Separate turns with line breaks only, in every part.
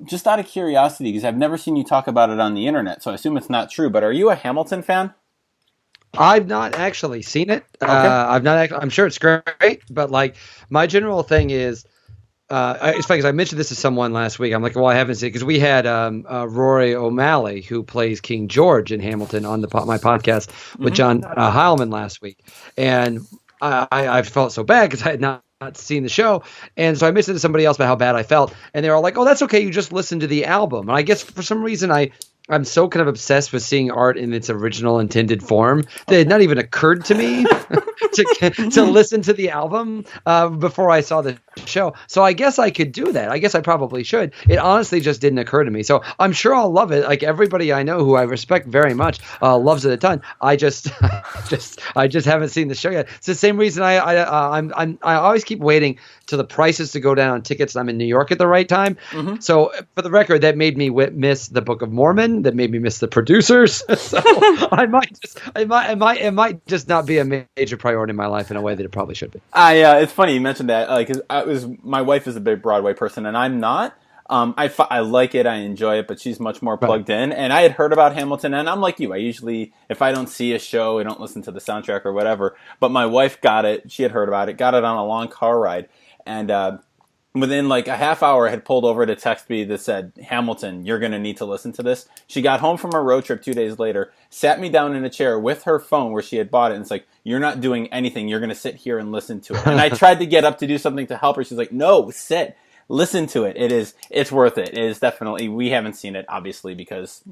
just out of curiosity, because I've never seen you talk about it on the internet, so I assume it's not true, but are you a Hamilton fan?
I've not actually seen it.
Okay.
I'm sure it's great, but like my general thing is, it's funny because I mentioned this to someone last week. I'm like, well, I haven't seen it because we had Rory O'Malley, who plays King George in Hamilton, on my podcast with John Heilman last week, and I felt so bad because I had not seen the show, and so I mentioned to somebody else about how bad I felt, and they were all like, "Oh, that's okay. You just listen to the album." And I guess for some reason I'm so kind of obsessed with seeing art in its original intended form that it had not even occurred to me to listen to the album before I saw the show. So I guess I could do that. I guess I probably should. It honestly just didn't occur to me. So I'm sure I'll love it. Like everybody I know who I respect very much loves it a ton. I just haven't seen the show yet. It's the same reason I always keep waiting till the prices to go down on tickets. I'm in New York at the right time. So for the record, that made me miss the Book of Mormon. That made me miss the producers. So it might just not be a major priority in my life in a way that it probably should be.
It's funny you mentioned that. My wife is a big Broadway person, and I'm not. I like it, I enjoy it, but she's much more plugged in. And I had heard about Hamilton, and I'm like you. I usually, if I don't see a show, I don't listen to the soundtrack or whatever. But my wife got it. She had heard about it. Got it on a long car ride, and within like a half hour, had pulled over to text me that said, "Hamilton, you're going to need to listen to this." She got home from a road trip 2 days later, sat me down in a chair with her phone where she had bought it, and it's like, "You're not doing anything. You're going to sit here and listen to it." And I tried to get up to do something to help her. She's like, "No, sit. Listen to it. It's worth it. It is definitely." We haven't seen it, obviously, because,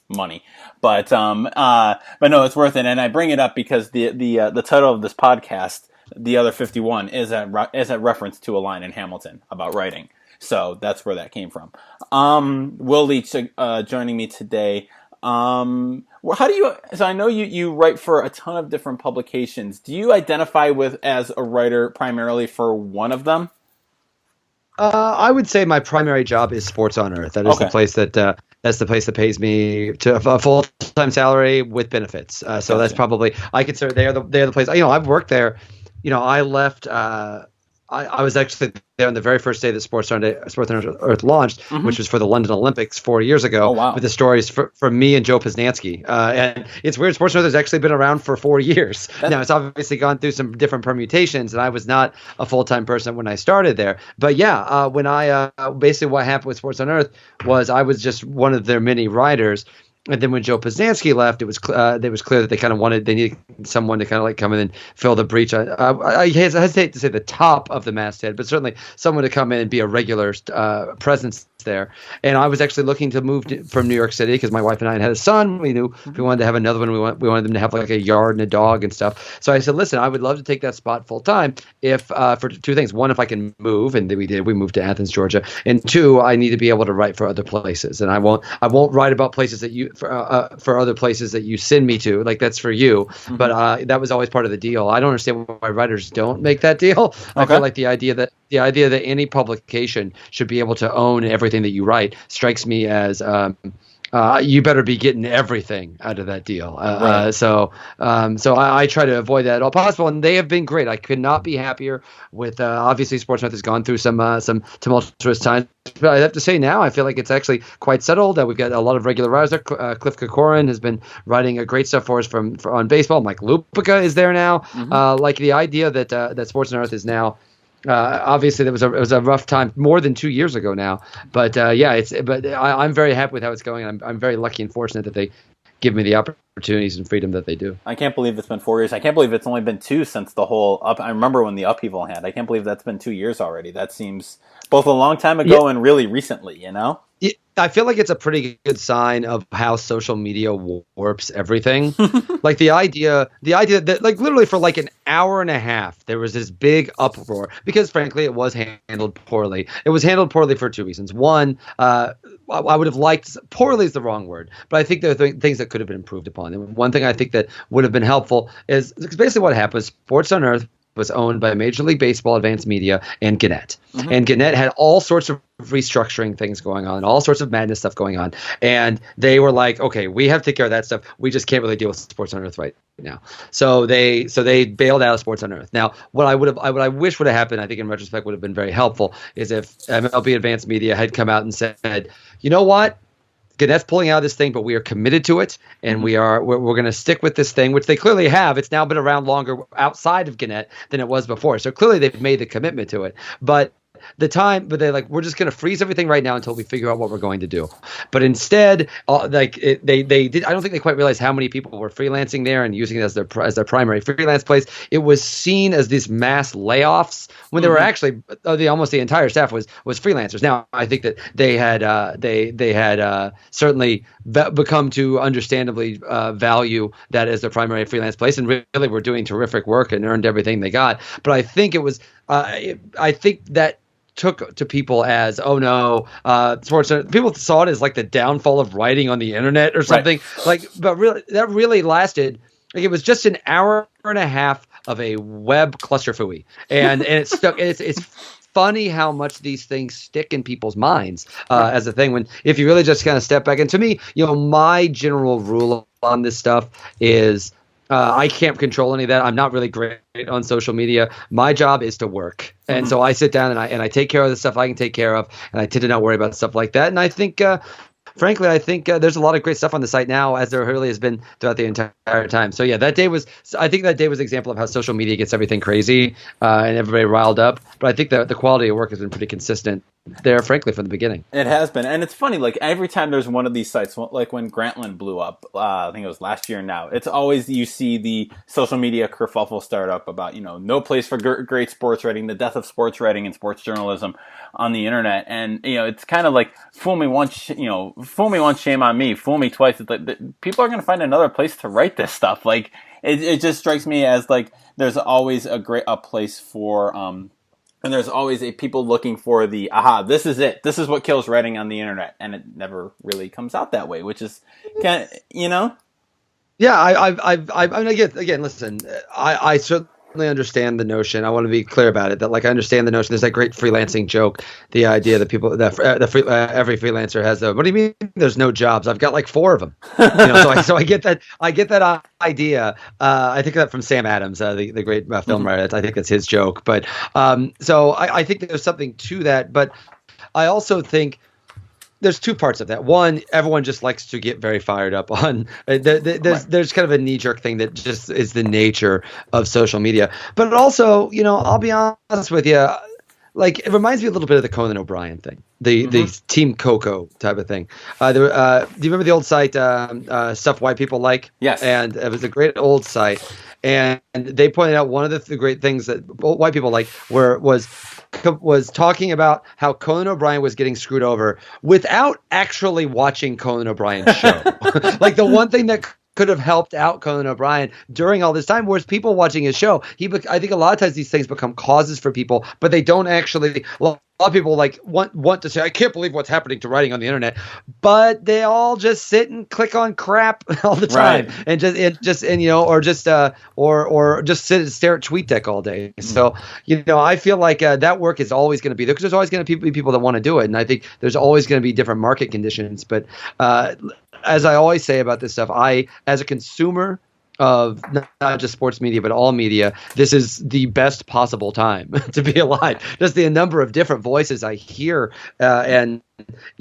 money. But no, it's worth it. And I bring it up because the title of this podcast, The Other 51, is a reference to a line in Hamilton about writing. So that's where that came from. Will Leitch joining me today. So I know you write for a ton of different publications. Do you identify as a writer primarily for one of them?
I would say my primary job is Sports on Earth. That is the place that's the place that pays me to a full-time salary with benefits. So that's probably, I consider they're the place. I've worked there. I left. I was actually there on the very first day that Sports on Earth launched, which was for the London Olympics 4 years ago.
Oh, wow.
With the stories from me and Joe Poznansky. And it's weird. Sports on Earth has actually been around for 4 years. Now, it's obviously gone through some different permutations, and I was not a full-time person when I started there. But yeah, when I basically what happened with Sports on Earth was I was just one of their many writers. And then when Joe Poznansky left, it was clear that they needed someone to kind of like come in and fill the breach. I hesitate to say the top of the masthead, but certainly someone to come in and be a regular presence there. And I was actually looking to move from New York City because my wife and I had a son. We knew if we wanted to have another one. We wanted them to have like a yard and a dog and stuff. So I said, listen, I would love to take that spot full time if for two things. One, if I can move, and we did. We moved to Athens, Georgia. And two, I need to be able to write for other places. And I won't write about places that you for other places that you send me to. Like that's for you. But that was always part of the deal. I don't understand why writers don't make that deal. I feel like the idea that any publication should be able to own everything that you write strikes me as you better be getting everything out of that deal. Right. So I try to avoid that at all possible, and they have been great. I could not be happier with. Obviously, Sports North has gone through some tumultuous times, but I have to say now I feel like it's actually quite settled. We've got a lot of regular writers there. Cliff Kokorin has been writing a great stuff for us on baseball. Mike Lupica is there now. Like the idea that Sports North is now. Obviously, it was a rough time more than 2 years ago now, but I'm very happy with how it's going. I'm very lucky and fortunate that they give me the opportunities and freedom that they do.
I can't believe it's been 4 years. I can't believe it's only been two since the whole I remember when the upheaval had. I can't believe that's been 2 years already. That seems both a long time ago and really recently.
I feel like it's a pretty good sign of how social media warps everything. Like the idea that like literally for like an hour and a half, there was this big uproar because frankly, it was handled poorly. It was handled poorly for two reasons. One, I would have liked poorly is the wrong word, but I think there are things that could have been improved upon. And one thing I think that would have been helpful is because basically what happened, Sports on Earth was owned by Major League Baseball, Advanced Media, and Gannett.
Mm-hmm.
And Gannett had all sorts of restructuring things going on, all sorts of madness stuff going on. And they were like, okay, we have to take care of that stuff. We just can't really deal with Sports on Earth right now. So they bailed out of Sports on Earth. Now, what I wish would have happened, I think in retrospect would have been very helpful, is if MLB Advanced Media had come out and said, you know what? Gannett's pulling out of this thing, but we are committed to it, and we're going to stick with this thing, which they clearly have. It's now been around longer outside of Gannett than it was before, so clearly they've made the commitment to it. But they're like, we're just going to freeze everything right now until we figure out what we're going to do. But instead, they did. I don't think they quite realized how many people were freelancing there and using it as their primary freelance place. It was seen as these mass layoffs when there were actually almost the entire staff was freelancers. Now, I think that they had certainly become to understandably value that as their primary freelance place, and really were doing terrific work and earned everything they got. But I think it was. I think that took to people as, oh no, sports. People saw it as like the downfall of writing on the internet or something. Right. But really, that really lasted. Like, it was just an hour and a half of a web clusterfuck, and it stuck. It's funny how much these things stick in people's minds as a thing. If you really just kind of step back, and to me, my general rule on this stuff is. I can't control any of that. I'm not really great on social media. My job is to work. And so I sit down and I take care of the stuff I can take care of, and I tend to not worry about stuff like that. And I think, frankly, there's a lot of great stuff on the site now, as there really has been throughout the entire time. So yeah, I think that day was an example of how social media gets everything crazy and everybody riled up. But I think that the quality of work has been pretty consistent there, frankly, from the beginning.
It has been. And it's funny, like every time there's one of these sites, like when Grantland blew up, I think it was last year now, it's always you see the social media kerfuffle start up about, no place for great sports writing, the death of sports writing and sports journalism on the internet. And, it's kind of like, fool me once, shame on me, fool me twice. It's like, people are going to find another place to write this stuff. Like, it just strikes me as like, there's always a place for, and there's always people looking for the, this is it. This is what kills writing on the internet. And it never really comes out that way, which is kind of,
Yeah, I mean, again, listen, I certainly understand the notion. I want to be clear about it. That, like, I understand the notion. There's that great freelancing joke, the idea that every freelancer has what do you mean? There's no jobs. I've got like 4 of them. So I get that. I get that idea. I think that from Sam Adams, the great film writer. I think that's his joke. But so I think there's something to that. But I also think. There's 2 parts of that. One, everyone just likes to get very fired up on. There's kind of a knee-jerk thing that just is the nature of social media. But also, I'll be honest with you, like, it reminds me a little bit of the Conan O'Brien thing, the Team Coco type of thing. Do you remember the old site Stuff White People Like?
Yes.
And it was a great old site. And they pointed out one of the great things that white people like was talking about how Conan O'Brien was getting screwed over without actually watching Conan O'Brien's show. Like, the one thing that could have helped out Conan O'Brien during all this time was people watching his show. I think a lot of times these things become causes for people, but they don't actually. A lot of people want to say, I can't believe what's happening to writing on the internet, but they all just sit and click on crap all the time, right. and just sit and stare at TweetDeck all day. So I feel like that work is always going to be there because there's always going to be people that want to do it, and I think there's always going to be different market conditions. But as I always say about this stuff, as a consumer of not just sports media, but all media, this is the best possible time to be alive. Just the number of different voices I hear, and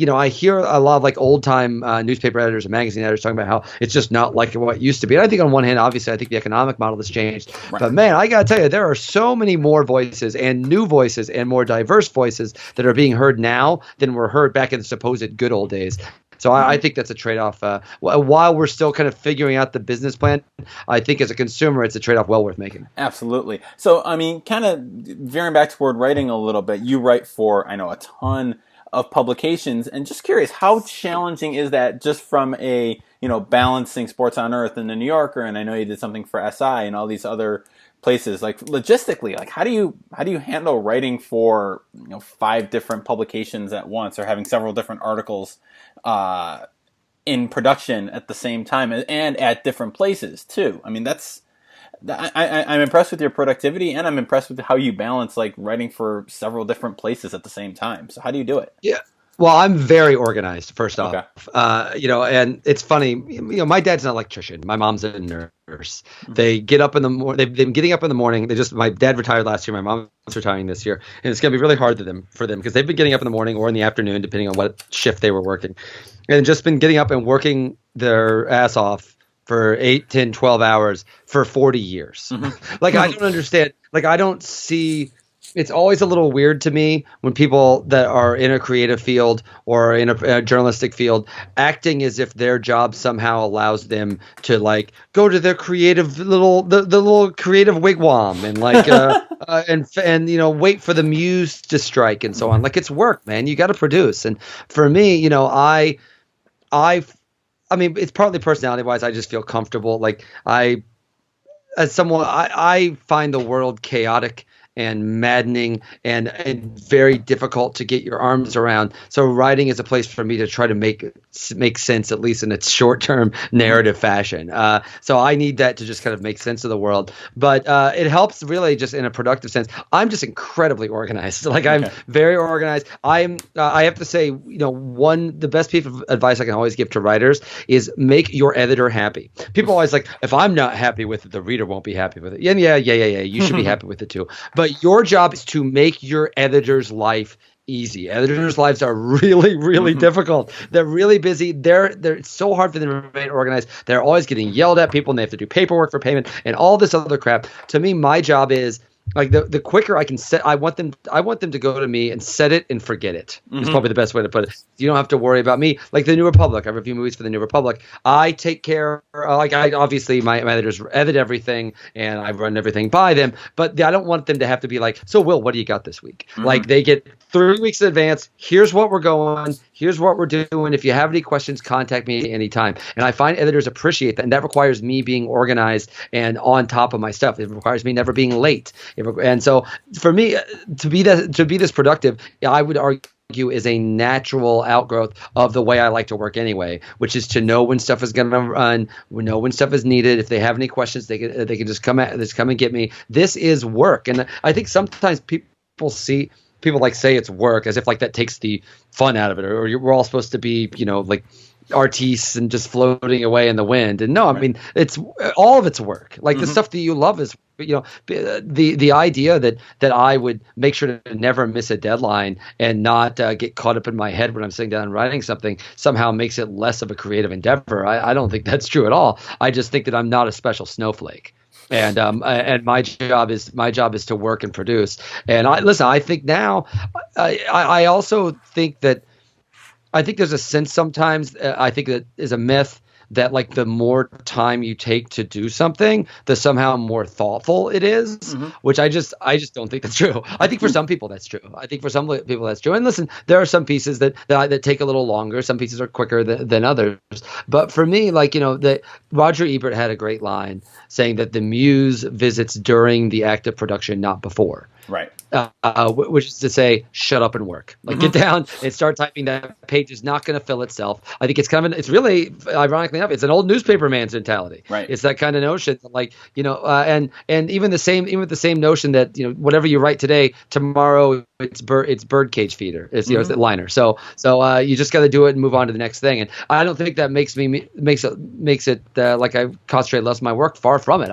I hear a lot of like old time newspaper editors and magazine editors talking about how it's just not like what it used to be. And I think on one hand, obviously, I think the economic model has changed. Right. But man, I got to tell you, there are so many more voices and new voices and more diverse voices that are being heard now than were heard back in the supposed good old days. So I think that's a trade-off. While we're still kind of figuring out the business plan, I think as a consumer, it's a trade-off well worth making.
Absolutely. So, I mean, kind of veering back toward writing a little bit, you write for, I know, a ton of publications. And just curious, how challenging is that just from a, balancing Sports on Earth and the New Yorker, and I know you did something for SI and all these other places, like logistically, like how do you handle writing for 5 different publications at once, or having several different articles in production at the same time and at different places too? I mean, that's I'm impressed with your productivity, and I'm impressed with how you balance like writing for several different places at the same time. So how do you do it?
Yeah. Well, I'm very organized, first off.
Okay.
And it's funny, my dad's an electrician. My mom's a nurse. They get up in the morning. They've been getting up in the morning. My dad retired last year. My mom's retiring this year. And it's going to be really hard for them because they've been getting up in the morning or in the afternoon, depending on what shift they were working. And just been getting up and working their ass off for 8, 10, 12 hours for 40 years. Like, I don't understand. Like, I don't see. It's always a little weird to me when people that are in a creative field or in a journalistic field acting as if their job somehow allows them to like go to their creative the little creative wigwam and like and wait for the muse to strike and so on. Like, it's work, man. You got to produce. And for me, I mean, it's partly personality wise. I just feel comfortable. Like, as someone, I find the world chaotic and maddening and very difficult to get your arms around. So writing is a place for me to try to make sense, at least in its short-term narrative fashion. So I need that to just kind of make sense of the world. But it helps really just in a productive sense. I'm just incredibly organized. Like, I'm very organized. I have to say, the best piece of advice I can always give to writers is make your editor happy. People always like, if I'm not happy with it, the reader won't be happy with it. Yeah. You should be happy with it too. But your job is to make your editor's life easy. Editors' lives are really, really difficult. They're really busy. It's so hard for them to remain organized. They're always getting yelled at people, and they have to do paperwork for payment and all this other crap. To me, my job is like the quicker I can set. I want them to go to me and set it and forget it. Is probably the best way to put it. You don't have to worry about me. Like the New Republic, I review movies for the New Republic. I take care. Obviously my editors edit everything and I run everything by them. But I don't want them to have to be like, so Will, what do you got this week? Like, they get 3 weeks in advance. Here's what we're going. Here's what we're doing. If you have any questions, contact me anytime. And I find editors appreciate that. And that requires me being organized and on top of my stuff. It requires me never being late. And so for me to be this productive, I would argue is a natural outgrowth of the way I like to work anyway, which is to know when stuff is going to run, know when stuff is needed. If they have any questions, they can just come and get me. This is work. And I think sometimes people say it's work as if like that takes the fun out of it, or we're all supposed to be, like artistes and just floating away in the wind. And no, I mean, it's all of it's work. Like the stuff that you love is, the idea that I would make sure to never miss a deadline and not get caught up in my head when I'm sitting down and writing something somehow makes it less of a creative endeavor. I don't think that's true at all. I just think that I'm not a special snowflake. And my job is to work and produce. And I think now, I also think that I think there's a sense sometimes. I think that is a myth that like the more time you take to do something, the somehow more thoughtful it is, which I just don't think that's true. I think for some people that's true. I think for some people that's true. And listen, there are some pieces that take a little longer. Some pieces are quicker than others. But for me, like, that Roger Ebert had a great line saying that the muse visits during the act of production, not before.
Right.
Which is to say, shut up and work. Like, get down and start typing. That page is not going to fill itself. I think it's it's really, ironically enough, it's an old newspaper man's mentality.
Right.
It's that kind of notion that, like, and even with the same notion that, whatever you write today, tomorrow it's birdcage feeder. It's, it's the liner. So you just got to do it and move on to the next thing. And I don't think that makes it like I concentrate less on my work. Far from it.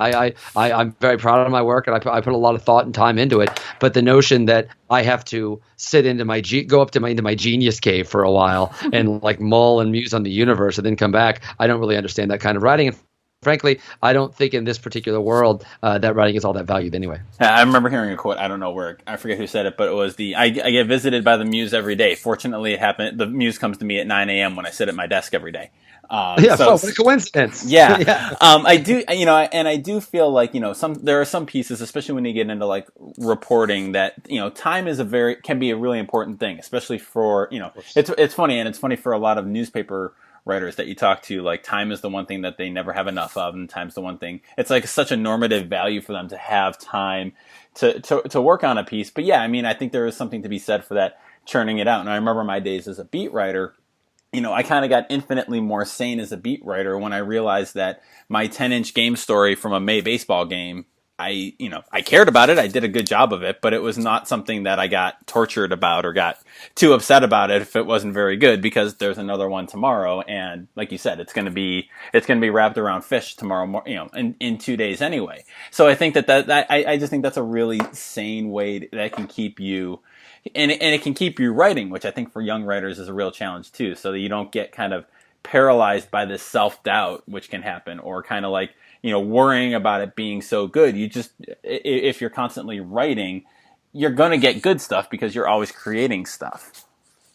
I'm very proud of my work, and I put a lot of thought and time into it. But the notion that I have to sit into go up to into my genius cave for a while and like mull and muse on the universe and then come back, I don't really understand that kind of writing. And frankly, I don't think in this particular world that writing is all that valued anyway.
I remember hearing a quote. I don't know where. I forget who said it, but it was I get visited by the muse every day. Fortunately, it happened. The muse comes to me at 9 a.m. when I sit at my desk every day.
What a coincidence.
Yeah. I do, and I do feel like, there are some pieces, especially when you get into like reporting, that, time is can be a really important thing, especially for, it's funny, and it's funny for a lot of newspaper writers that you talk to, like, time is the one thing that they never have enough of, and time's the one thing. It's like such a normative value for them to have time to work on a piece. But yeah, I mean, I think there is something to be said for that, churning it out. And I remember my days as a beat writer. I kind of got infinitely more sane as a beat writer when I realized that my 10-inch game story from a May baseball game, I cared about it. I did a good job of it, but it was not something that I got tortured about or got too upset about it if it wasn't very good, because there's another one tomorrow. And like you said, it's going to be wrapped around fish tomorrow, in 2 days anyway. So I think I just think that's a really sane way that can keep you, and it can keep you writing, which I think for young writers is a real challenge too, so that you don't get kind of paralyzed by this self-doubt, which can happen, or kind of like, worrying about it being so good. You just, if you're constantly writing, you're going to get good stuff because you're always creating stuff.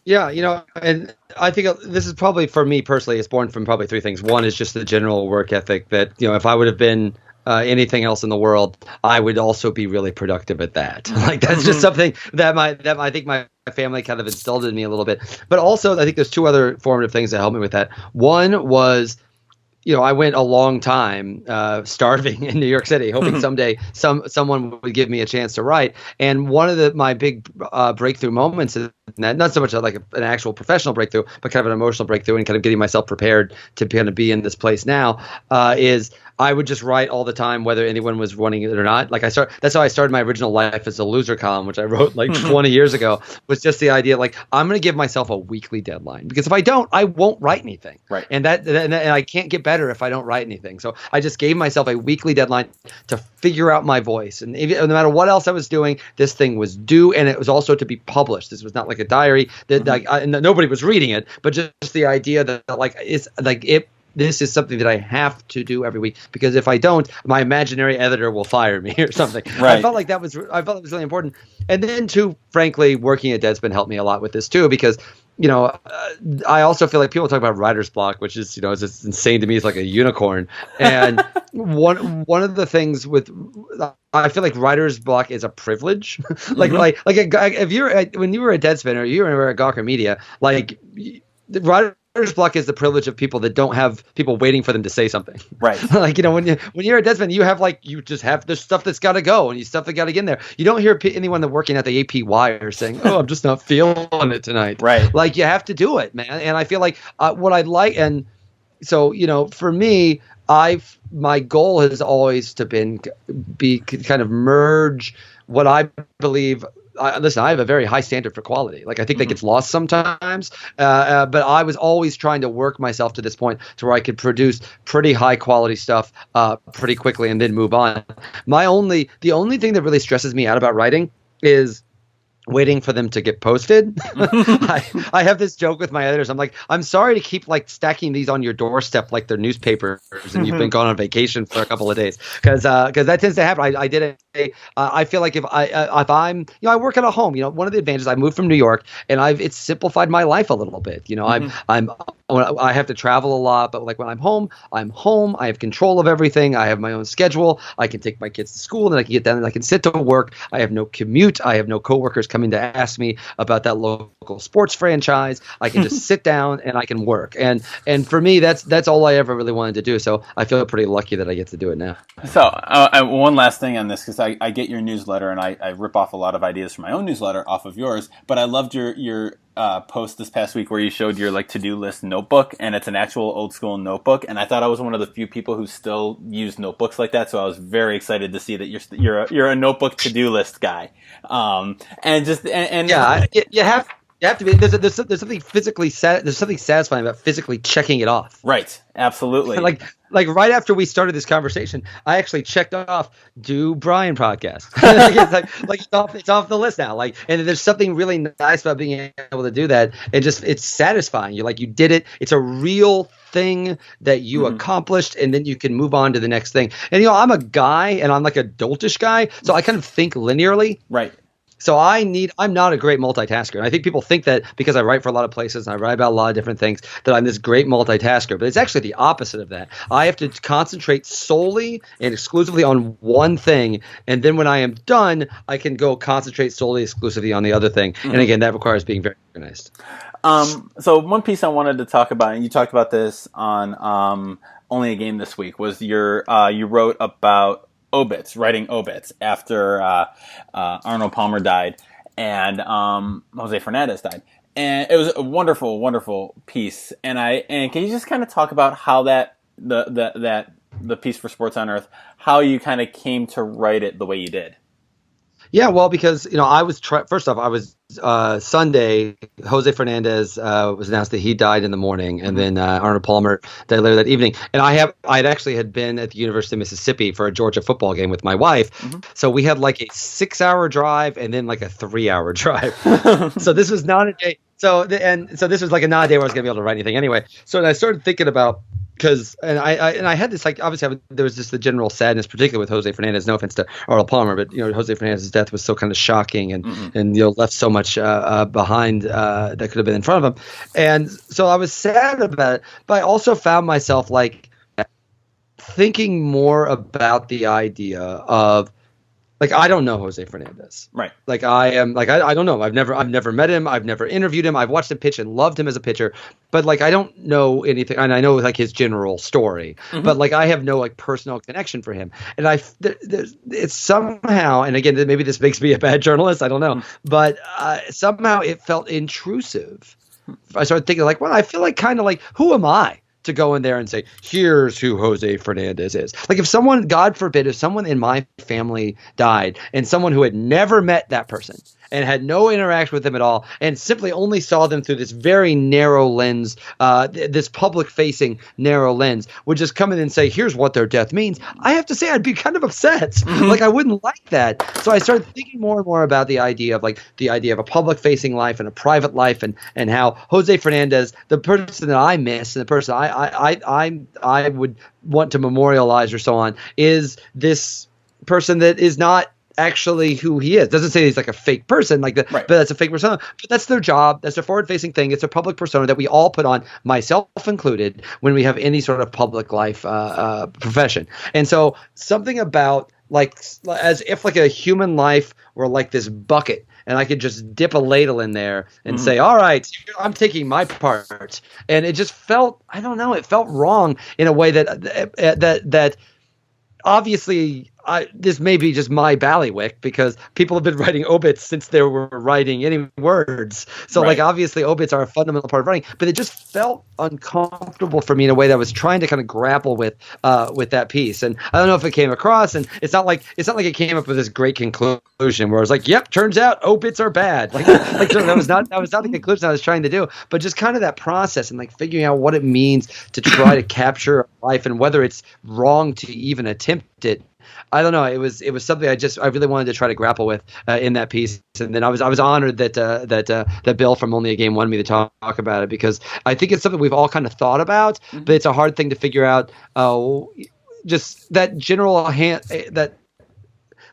Yeah, and I think this is probably, for me personally, it's born from probably three things. One is just the general work ethic that, if I would have been anything else in the world, I would also be really productive at that. Like, that's just something that I think my family kind of instilled in me a little bit. But also, I think there's two other formative things that helped me with that. One was, I went a long time starving in New York City, hoping someday someone would give me a chance to write. And one of my big breakthrough moments, not so much like an actual professional breakthrough, but kind of an emotional breakthrough and kind of getting myself prepared to kind of be in this place now, is I would just write all the time, whether anyone was wanting it or not. Like that's how I started my original Life as a Loser column, which I wrote like 20 years ago, was just the idea, like, I'm going to give myself a weekly deadline, because if I don't, I won't write anything.
Right.
And I can't get better if I don't write anything. So I just gave myself a weekly deadline to figure out my voice. And no matter what else I was doing, this thing was due, and it was also to be published. This was not like a diary that and nobody was reading it, but just the idea that this is something that I have to do every week, because if I don't, my imaginary editor will fire me or something.
Right.
I felt it was really important. And then, too, frankly, working at Deadspin helped me a lot with this too, because I also feel like people talk about writer's block, which is, it's just insane to me. It's like a unicorn. And one of the things I feel like writer's block is a privilege. If when you were a Deadspin or you were at Gawker Media, like, writer's block is the privilege of people that don't have people waiting for them to say something. Right. Like, when you're a Deadspin, you just have the stuff that's got to go and stuff that got to get in there. You don't hear anyone working at the APY saying, "Oh, I'm just not feeling it tonight." Right. Like, you have to do it, man. And I feel like what I'd like, and so, for me, my goal has always to be kind of merge what I believe. Listen, I have a very high standard for quality. Like, I think that gets lost sometimes, but I was always trying to work myself to this point to where I could produce pretty high quality stuff pretty quickly and then move on. The only thing that really stresses me out about writing is waiting for them to get posted. I have this joke with my editors. I'm like, I'm sorry to keep stacking these on your doorstep like they're newspapers and you've been gone on vacation for a couple of days, because that tends to happen. I did it. I feel like if I'm I work at a home. One of the advantages, I moved from New York, and it's simplified my life a little bit. I have to travel a lot, but when I'm home. I have control of everything. I have my own schedule. I can take my kids to school, and I can get down and I can sit to work. I have no commute. I have no coworkers coming to ask me about that local sports franchise. I can just sit down and I can work. And for me, that's all I ever really wanted to do. So I feel pretty lucky that I get to do it now.
So one last thing on this, because I get your newsletter and I rip off a lot of ideas from my own newsletter off of yours, but I loved your post this past week where you showed your to-do list notebook, and it's an actual old school notebook, and I thought I was one of the few people who still use notebooks like that, so I was very excited to see that you're a notebook to-do list guy.
You have to be. There's something physically there's something satisfying about physically checking it off.
Right. Absolutely.
Like right after we started this conversation, I actually checked off do Brian podcast. It's off the list now. And there's something really nice about being able to do that. It's satisfying. You did it. It's a real thing that you accomplished, and then you can move on to the next thing. And I'm a guy, and I'm like a doltish guy, so I kind of think linearly. Right. So I'm not a great multitasker. And I think people think that because I write for a lot of places and I write about a lot of different things that I'm this great multitasker. But it's actually the opposite of that. I have to concentrate solely and exclusively on one thing. And then when I am done, I can go concentrate solely exclusively on the other thing. And again, that requires being very organized.
So one piece I wanted to talk about, and you talked about this on Only a Game this week, was you wrote about writing obits after Arnold Palmer died and Jose Fernandez died. and it was a wonderful, wonderful piece. And can you just kind of talk about how the piece for Sports on Earth, how you kind of came to write it the way you did?
Yeah, well, because I was first off, I was Sunday. Jose Fernandez was announced that he died in the morning, and then Arnold Palmer died later that evening. And I'd actually had been at the University of Mississippi for a Georgia football game with my wife, so we had like a 6-hour drive and then like a 3-hour drive. So this was not a day. So this was like not a day where I was gonna be able to write anything anyway. So I started thinking about. I had this, like, obviously there was just the general sadness, particularly with Jose Fernandez. No offense to Arnold Palmer, but Jose Fernandez's death was so kind of shocking and left so much behind that could have been in front of him, and so I was sad about it. But I also found myself like thinking more about the idea of. Like, I don't know Jose Fernandez.
Right.
Like, I don't know. I've never met him. I've never interviewed him. I've watched him pitch and loved him as a pitcher. But, like, I don't know anything. And I know, like, his general story. But, like, I have no, like, personal connection for him. And it's somehow, and again, maybe this makes me a bad journalist. I don't know. But somehow it felt intrusive. I started thinking, like, well, I feel like kind of like, who am I to go in there and say, here's who Jose Fernandez is? Like, if someone, God forbid, if someone in my family died and someone who had never met that person and had no interaction with them at all and simply only saw them through this very narrow lens, this public-facing narrow lens, would just come in and say, here's what their death means, I have to say I'd be kind of upset. Like, I wouldn't like that. So I started thinking more and more about the idea of a public-facing life and a private life, and how Jose Fernandez, the person that I miss and the person I would want to memorialize or so on, is this person that is not actually who he is. Doesn't say he's like a fake person like that,
right.
But that's a fake persona. But that's their job. That's their forward-facing thing. It's a public persona that we all put on, myself included, when we have any sort of public life profession. And so something about, like, as if like a human life were like this bucket, and I could just dip a ladle in there and say, all right, I'm taking my part. And it just felt, I don't know, it felt wrong in a way that obviously this may be just my ballywick, because people have been writing obits since they were writing any words. So, like, obviously obits are a fundamental part of writing, but it just felt uncomfortable for me in a way that I was trying to kind of grapple with that piece. And I don't know if it came across, and it's not like it came up with this great conclusion where I was like, yep, turns out obits are bad. Like that was not the conclusion I was trying to do, but just kind of that process and like figuring out what it means to try to capture life and whether it's wrong to even attempt it. I don't know. It was something I really wanted to try to grapple with in that piece, and then I was honored that Bill from Only a Game wanted me to talk about it, because I think it's something we've all kind of thought about, but it's a hard thing to figure out. Just that general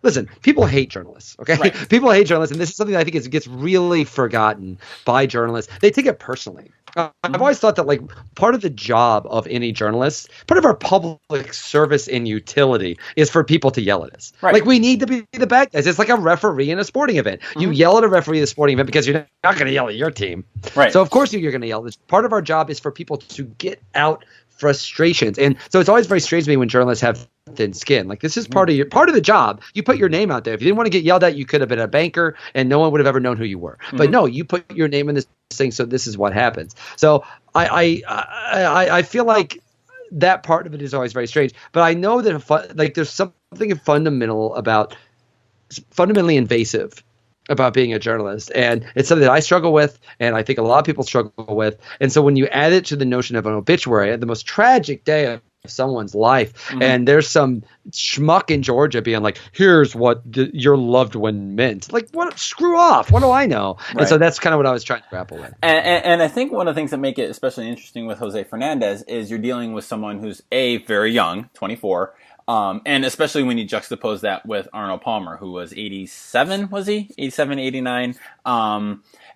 listen, people hate journalists, okay? Right. People hate journalists, and this is something that I think gets really forgotten by journalists. They take it personally. I've always thought that, like, part of the job of any journalist, part of our public service and utility, is for people to yell at us. Right. Like, we need to be the bad guys. It's like a referee in a sporting event. You yell at a referee in a sporting event because you're not going to yell at your team. Right. So, of course, you're going to yell. Part of our job is for people to get out frustrations. And so it's always very strange to me when journalists have thin skin. Like, this is part of the job. You put your name out there. If you didn't want to get yelled at, you could have been a banker and no one would have ever known who you were. But no, you put your name in this thing, so this is what happens. So I feel like that part of it is always very strange. But I know that there's something fundamentally invasive about being a journalist, and it's something that I struggle with, and I think a lot of people struggle with. And so when you add it to the notion of an obituary, the most tragic day of someone's life, and there's some schmuck in Georgia being like, here's what your loved one meant. Like, what? Screw off. What do I know? Right. And so that's kind of what I was trying to grapple with.
And I think one of the things that make it especially interesting with Jose Fernandez is you're dealing with someone who's very young, 24, and especially when you juxtapose that with Arnold Palmer, who was 87, was he? 87, 89.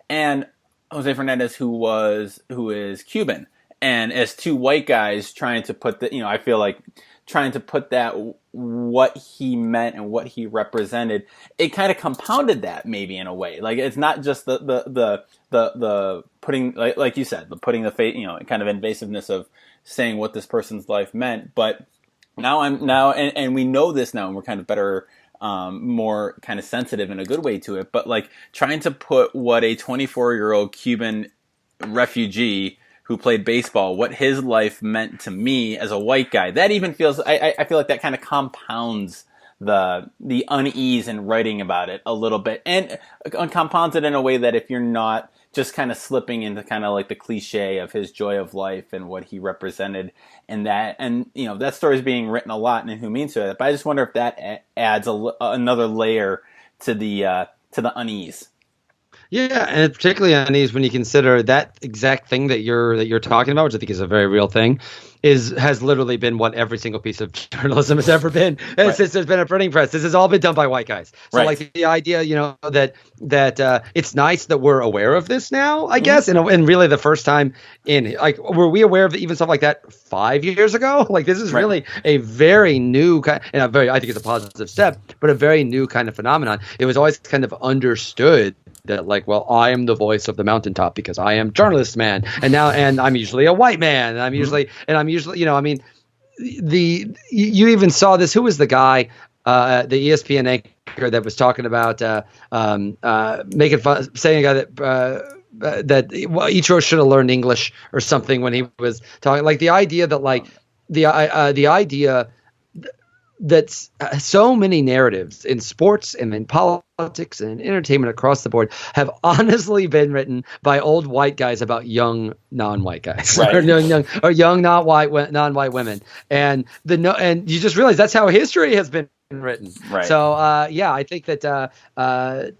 And Jose Fernandez, who is Cuban. And as two white guys trying to put I feel like trying to put that, what he meant and what he represented, it kind of compounded that maybe in a way. Like, it's not just the putting, like you said, the putting the face, kind of invasiveness of saying what this person's life meant, but and we know this now, and we're kind of better more kind of sensitive in a good way to it. But like trying to put what a 24-year-old Cuban refugee who played baseball, what his life meant to me as a white guy, that even feels, I feel like that kind of compounds the unease in writing about it a little bit, and compounds it in a way that if you're not just kind of slipping into kind of like the cliche of his joy of life and what he represented, and that story is being written a lot and Who Means to It. But I just wonder if that adds another layer to the unease.
Yeah, and it's particularly unease when you consider that exact thing that you're talking about, which I think is a very real thing, has literally been what every single piece of journalism has ever been since there's been a printing press. This has all been done by white guys. So like the idea, that it's nice that we're aware of this now, I guess, and really the first time were we aware of even stuff like that 5 years ago? Like this is really a very new kind, and I think it's a positive step, but a very new kind of phenomenon. It was always kind of understood that like, well, I am the voice of the mountaintop because I am journalist man, and I'm usually a white man, and I'm usually, you even saw this. Who was the guy, the ESPN anchor that was talking about making fun, saying a guy that each of us should have learned English or something when he was talking, like the idea that like the idea that so many narratives in sports and in politics and in entertainment across the board have honestly been written by old white guys about young non-white guys, or young non-white women, and you just realize that's how history has been written. Right. So I think that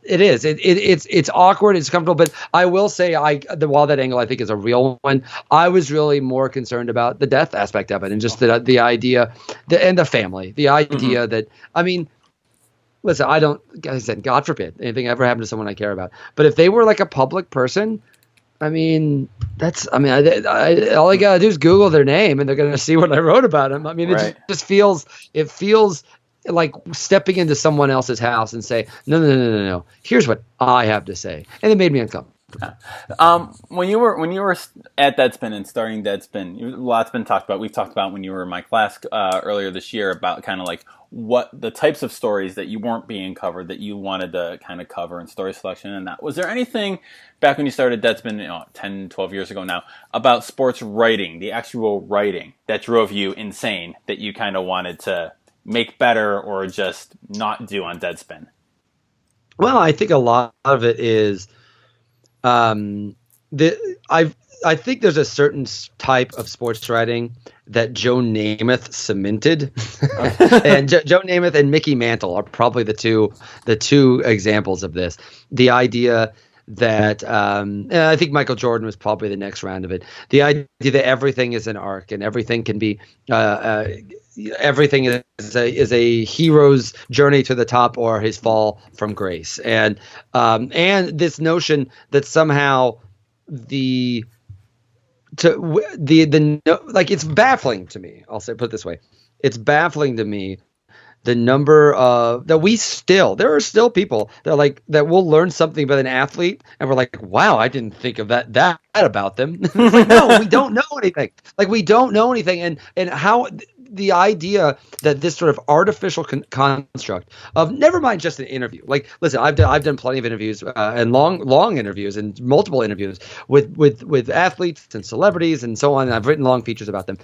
it is. It's awkward. It's comfortable. But I will say, while that angle I think is a real one, I was really more concerned about the death aspect of it, and just the idea, and the family, the idea that, I mean, listen, I said, God forbid anything ever happened to someone I care about. But if they were like a public person, I mean, all I gotta do is Google their name, and they're gonna see what I wrote about them. I mean, it just feels like stepping into someone else's house and say, no, here's what I have to say. And it made me uncomfortable.
When you were at Deadspin and starting Deadspin, a lot's been talked about. We've talked about when you were in my class earlier this year about kind of like what the types of stories that you weren't being covered that you wanted to kind of cover in story selection and that. Was there anything back when you started Deadspin 10, 12 years ago now about sports writing, the actual writing, that drove you insane, that you kind of wanted to make better or just not do on Deadspin?
Well, I think a lot of it is I think there's a certain type of sports writing that Joe Namath cemented, and Joe Namath and Mickey Mantle are probably the two examples of this. The idea that and I think Michael Jordan was probably the next round of it. The idea that everything is an arc and everything can be everything is a hero's journey to the top or his fall from grace, and this notion that somehow it's baffling to me. I'll put it this way: it's baffling to me the number of there are still people that will learn something about an athlete and we're like, wow, I didn't think of that about them. Like, no, we don't know anything. Like, we don't know anything, and how the idea that this sort of artificial construct of, never mind just an interview. Like, listen, I've done plenty of interviews and long interviews and multiple interviews with athletes and celebrities and so on. And I've written long features about them.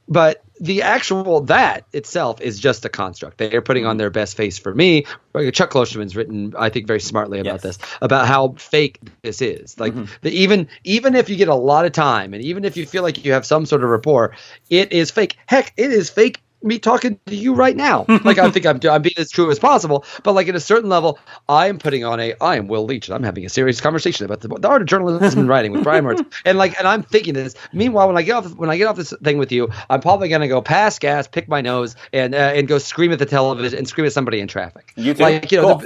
But the actual, that itself is just a construct. They are putting on their best face for me. Chuck Klosterman's written, I think, very smartly about this, about how fake this is. Like, even if you get a lot of time, and even if you feel like you have some sort of rapport, it is fake. Heck, it is fake me talking to you right now. Like, I think I'm being as true as possible, but like at a certain level, I am Will Leitch, and I'm having a serious conversation about the art of journalism and writing with Brian Mertz. And I'm thinking this. Meanwhile, when I get off this thing with you, I'm probably gonna go pass gas, pick my nose, and go scream at the television and scream at somebody in traffic. You too? Like, cool.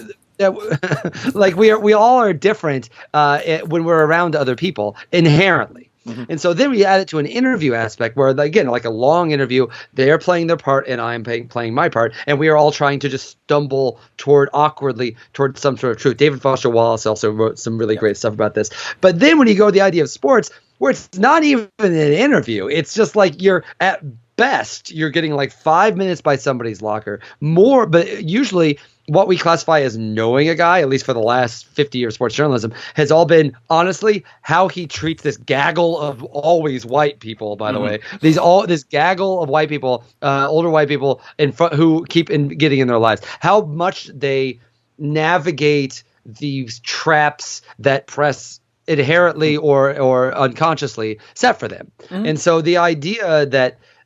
Like we all are different when we're around other people inherently. And so then we add it to an interview aspect where, again, like a long interview, they're playing their part and I'm playing my part, and we are all trying to just stumble awkwardly toward some sort of truth. David Foster Wallace also wrote some really great stuff about this. But then when you go to the idea of sports, where it's not even an interview, it's just like you're at best, you're getting like 5 minutes by somebody's locker. More, but usually what we classify as knowing a guy, at least for the last 50 years of sports journalism, has all been, honestly, how he treats this gaggle of always white people, by the way. This gaggle of white people, older white people in front who keep getting in their lives. How much they navigate these traps that press inherently or unconsciously set for them. And so the idea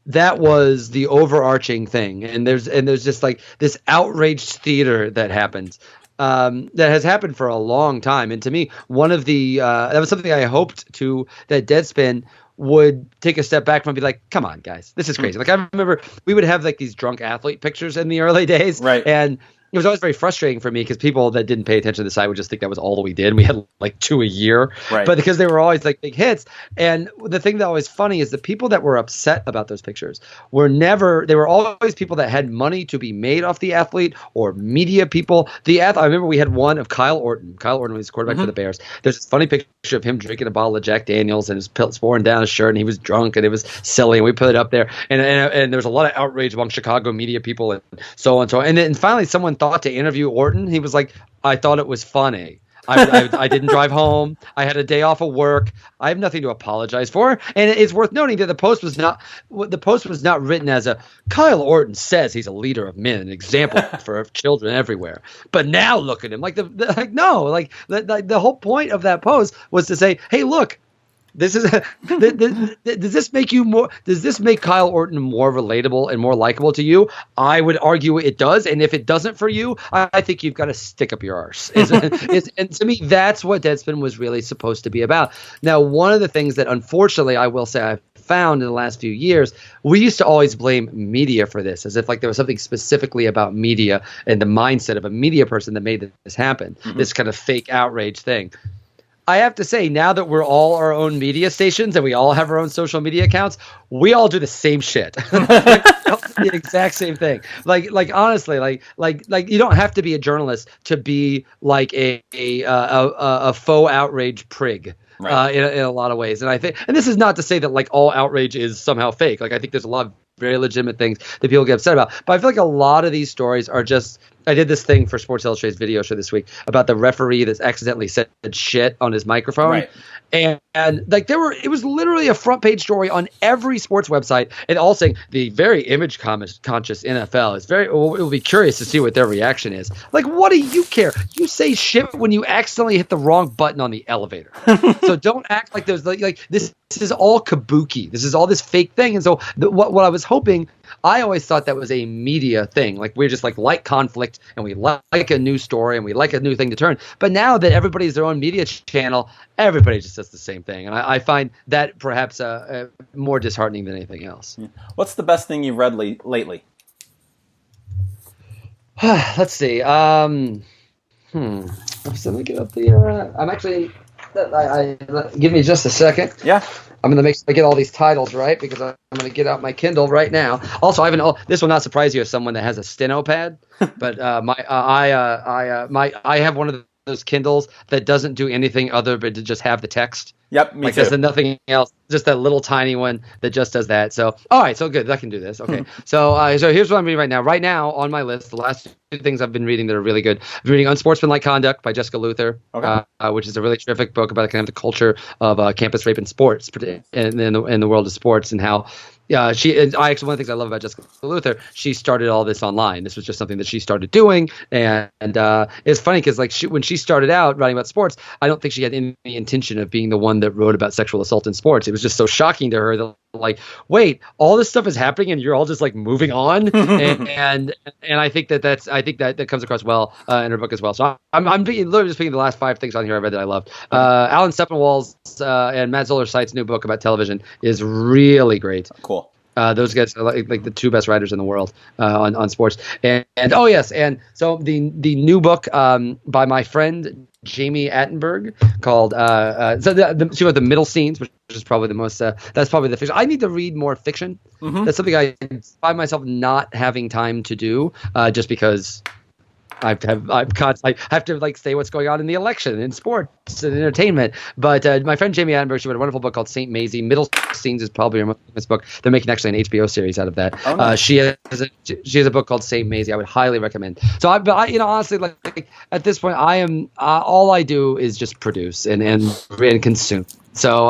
that was the overarching thing, and there's just like this outraged theater that happens, that has happened for a long time. And to me, one of the that was something I hoped that Deadspin would take a step back from and be like, come on, guys, this is crazy. Like, I remember we would have like these drunk athlete pictures in the early days,
right?
And it was always very frustrating for me because people that didn't pay attention to the site would just think that was all that we did. We had like 2 a year,
right?
But because they were always like big hits. And the thing that was funny is the people that were upset about those pictures they were always people that had money to be made off the athlete or media people. I remember we had one of Kyle Orton. Kyle Orton was quarterback for the Bears. There's this funny picture of him drinking a bottle of Jack Daniels and his pills pouring down his shirt, and he was drunk and it was silly. And we put it up there, and there was a lot of outrage among Chicago media people and so on and so on. And then finally someone thought to interview Orton. He was like, I thought it was funny. I didn't drive home. I had a day off of work. I have nothing to apologize for. And it's worth noting that the post was not written as a Kyle Orton says he's a leader of men, an example for children everywhere. But now look at him. The whole point of that post was to say, hey, look, does this make Kyle Orton more relatable and more likable to you? I would argue it does. And if it doesn't for you, I think you've got to stick up your arse. And to me, that's what Deadspin was really supposed to be about. Now, one of the things that unfortunately I will say I've found in the last few years, we used to always blame media for this, as if like there was something specifically about media and the mindset of a media person that made this happen, this kind of fake outrage thing. I have to say, now that we're all our own media stations and we all have our own social media accounts, we all do the same shit. The exact same thing. Like honestly, like you don't have to be a journalist to be like a faux outrage prig. Right. In a lot of ways. And I think, and this is not to say that like all outrage is somehow fake. Like I think there's a lot of very legitimate things that people get upset about. But I feel like a lot of these stories are just, I did this thing for Sports Illustrated's video show this week about the referee that's accidentally said shit on his microphone. Right. And like it was literally a front page story on every sports website, and all saying the very image conscious NFL is it will be curious to see what their reaction is. Like, what do you care? You say shit when you accidentally hit the wrong button on the elevator. So don't act like there's like this is all kabuki. This is all this fake thing. And so what I was hoping, I always thought that was a media thing. Like we're just like conflict, and we like a new story, and we like a new thing to turn. But now that everybody's their own media channel, everybody just does the same thing. And I find that perhaps more disheartening than anything else.
What's the best thing you've read lately?
Let's see. So let me get up the I'm actually give me just a second.
Yeah.
I'm going to make sure I get all these titles right, because I'm going to get out my Kindle right now. Also, this will not surprise you as someone that has a steno pad, but I have one of those Kindles that doesn't do anything other but to just have the text.
Yep, me too.
There's nothing else, just that little tiny one that just does that. So, all right, so good, I can do this. Okay, so here's what I'm reading right now. Right now on my list, the last two things I've been reading that are really good. I'm reading Unsportsmanlike Conduct by Jessica Luther, which is a really terrific book about kind of the culture of campus rape in sports, in the world of sports, and how. Yeah, one of the things I love about Jessica Luther, she started all this online. This was just something that she started doing, and it's funny because like when she started out writing about sports, I don't think she had any intention of being the one that wrote about sexual assault in sports. It was just so shocking to her that like, wait, all this stuff is happening and you're all just like moving on, and I think that comes across well in her book as well. So I'm literally just picking the last 5 things on here I read that I loved. Alan Sepinwall's and Matt Zoller-Seitz' new book about television is really great.
Cool.
Those guys are like the 2 best writers in the world on sports. And oh yes, and so the new book by my friend Jamie Attenberg called she wrote The Middle Scenes, which is probably the most that's probably the fiction. I need to read more fiction. That's something I find myself not having time to do just because I have to like say what's going on in the election, in sports, and entertainment. But my friend Jamie Attenborough, she wrote a wonderful book called Saint Maisie. Middle Scenes is probably her most famous book. They're making actually an HBO series out of that.
Oh, nice.
She has a book called Saint Maisie. I would highly recommend. So honestly, like at this point, I am all I do is just produce and consume. So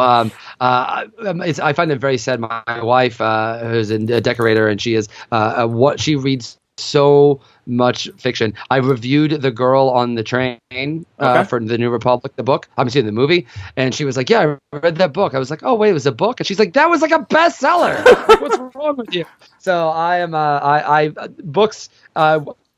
I find it very sad. My wife, who's a decorator, and she is what she reads so much fiction. I reviewed The Girl on the Train for the New Republic, the book. I'm seeing the movie, and she was like, "Yeah, I read that book." I was like, "Oh wait, it was a book?" And she's like, "That was like a bestseller. What's wrong with you?" So I am books.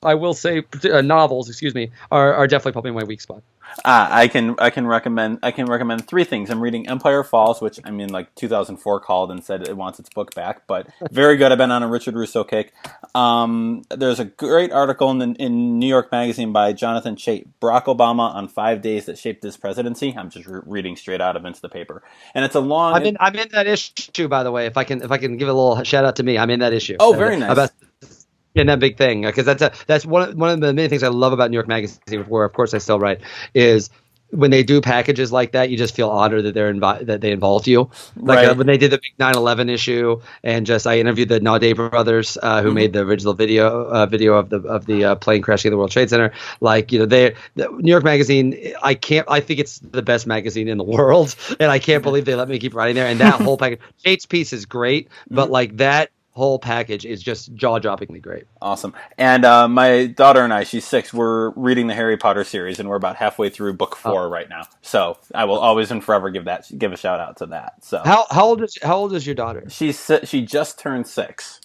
I will say novels, excuse me, are definitely probably my weak spot.
I can recommend three things. I'm reading Empire Falls, which 2004 called and said it wants its book back, but very good. I've been on a Richard Russo kick. There's a great article in New York Magazine by Jonathan Chait, Barack Obama on 5 Days That Shaped His Presidency. I'm just reading straight out of the paper, and it's a long.
I'm in that issue, by the way. If I can give a little shout out to me, I'm in that issue.
Oh, very nice.
In that big thing, because that's one of the many things I love about New York Magazine, where of course I still write, is when they do packages like that, you just feel honored that that they involved you. Like when they did the big 9/11 issue, and I interviewed the Naudet brothers who made the original video of the plane crashing at the World Trade Center. The New York Magazine, I think it's the best magazine in the world, and I can't believe they let me keep writing there. And that whole package, Jade's piece is great, but that whole package is just jaw-droppingly great.
Awesome. And my daughter and I, she's 6, we're reading the Harry Potter series, and we're about halfway through book 4 right now. So I will always and forever give a shout out to that. So
how old is your daughter?
She just turned 6.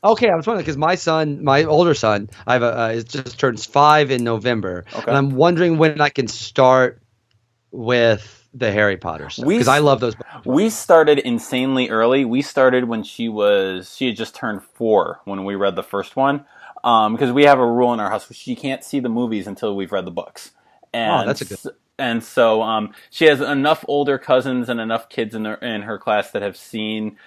Okay, I was wondering because my older son, it just turns 5 in November, and I'm wondering when I can start with the Harry Potter stuff, because I love those books.
We started insanely early. We started when she had just turned 4 when we read the first one, because we have a rule in our house: she can't see the movies until we've read the books. And
that's a good.
And so she has enough older cousins and enough kids in her class that have seen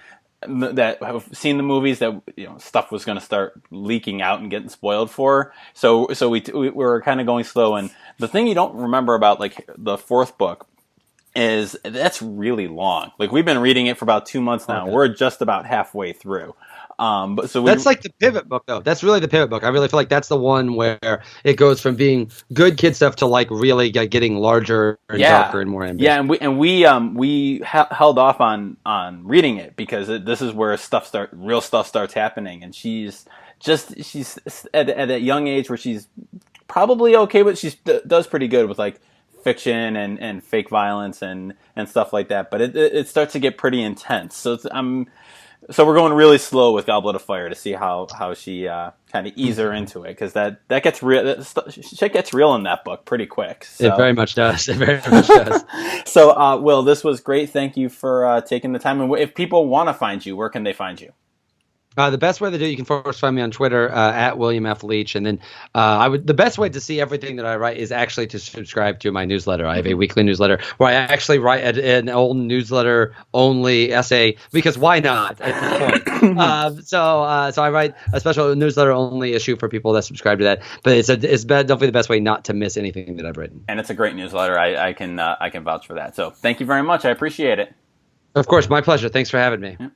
the movies that stuff was going to start leaking out and getting spoiled for her. So we were kind of going slow. And the thing you don't remember about the 4th book is that's really long. We've been reading it for about 2 months now. Okay. We're just about halfway through. That's like the pivot book, though. That's really the pivot book. I really feel like that's the one where it goes from being good kid stuff to really getting larger and darker and more ambitious. Yeah, and we held off on reading it because this is where real stuff starts happening, and she's at a young age where she's probably okay, but she does pretty good with fiction and fake violence and stuff like that, but it starts to get pretty intense. So we're going really slow with Goblet of Fire to see how she kind of ease her into it, because that gets real. Shit gets real in that book pretty quick. So.
It very much does. It very much does.
So, Will, this was great. Thank you for taking the time. And if people want to find you, where can they find you?
The best way to do it, you can first find me on Twitter at William F. Leitch, and then the best way to see everything that I write is actually to subscribe to my newsletter. I have a weekly newsletter where I actually write an old newsletter only essay, because why not at this point? So I write a special newsletter only issue for people that subscribe to that. But it's definitely the best way not to miss anything that I've written.
And it's a great newsletter. I can vouch for that. So thank you very much. I appreciate it.
Of course, my pleasure. Thanks for having me.
Yeah.